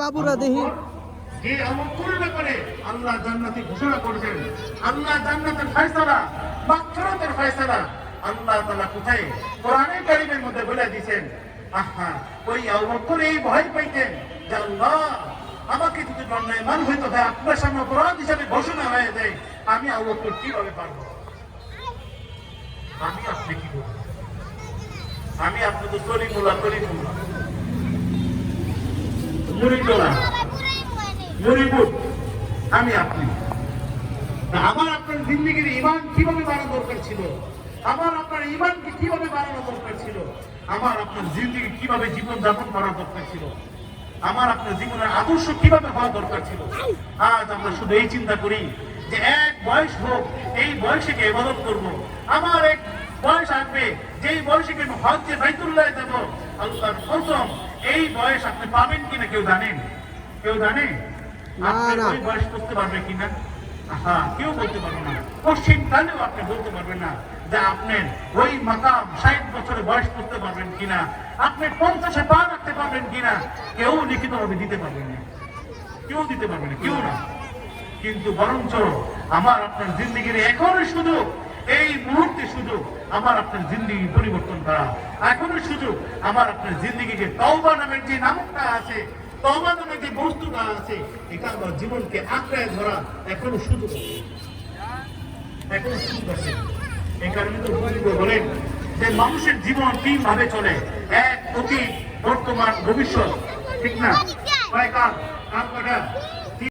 বাবুরা দেখি যে আমল করলে পরে আল্লাহ জান্নাতি ঘোষণা করেছেন। আল্লাহ জান্নাতের ফয়সালা, মাগফিরাতের ফয়সালা আল্লাহ তাআলা কোথায়? কোরআনে কারীমের মধ্যে বলে দিয়েছেন। আহা, ওই আবু বকর এই ভয় পাইতেন যে আল্লাহ আমাকে যদি অন্যায়মান হইতো হয়, আপনার সামনে অপরাধ হিসাবে ঘোষণা হয়ে যায়, আমি আবু বকর কিভাবে পারবো? আমি আপনি কি করবো? আমি আপনি তো সলিমুল্লাহ মুরিদুল্লাহ মুরিবুদ, আমি আপনি। আমার আপনার জিন্দেগির ঈমান কিভাবে বাড়ানো দরকার ছিল? আমার আপনার ঈমানকে কিভাবে বাড়ানো দরকার ছিল? আমার আপনার জিন্দেগি কিভাবে জীবন যাপন করা দরকার ছিল? আমার আপনার জীবনের আদর্শ কিভাবে হওয়া দরকার ছিল? আজ আমরা শুধু এই চিন্তা করি যে এক বয়স হোক, এই বয়সে ইবাদত করব। আমার এক বয়স আসবে, যেই বয়সে হজ্জে বাইতুল্লাহ যাব। আল্লাহর কসম, এই বয়স আপনি পাবেন কিনা কেউ জানেন? কেউ জানে? আপনার ওই বয়স করতে পারবে কিনা? হ্যাঁ, কেউ বলতে পারবে না। পশ্চিম কালেও আপনি বলতে পারবেন না যে আপনি ওই মাকাম 60 বছরে বয়স করতে পারবেন কিনা, আপনি 50-এ পা রাখতে পারবেন কিনা, কেউ লিখিতভাবে দিতে পারবেন না। কেউ দিতে পারবে না, কেউ না। কিন্তু বরঞ্চ আমার আপনার জিন্দেগির এখনই সুযোগ, এই মুহূর্তে সুযোগ আমার আপনার জিন্দেগি পরিবর্তন করা। এখনই সুযোগ আমার আপনার জিন্দেগিকে তওবা নামের যে নামটা আছে, তওবা নামের যে বস্তুটা আছে, এটা আমার জীবনকে আঁকড়ে ধরা এখনো সুযোগ আছে, এখনো সুযোগ আছে। এই কারণে তো বলেন যে মানুষের জীবন 3 ভাবে চলে, এক অতীত, বর্তমান, ভবিষ্যৎ, ঠিক না? কার কার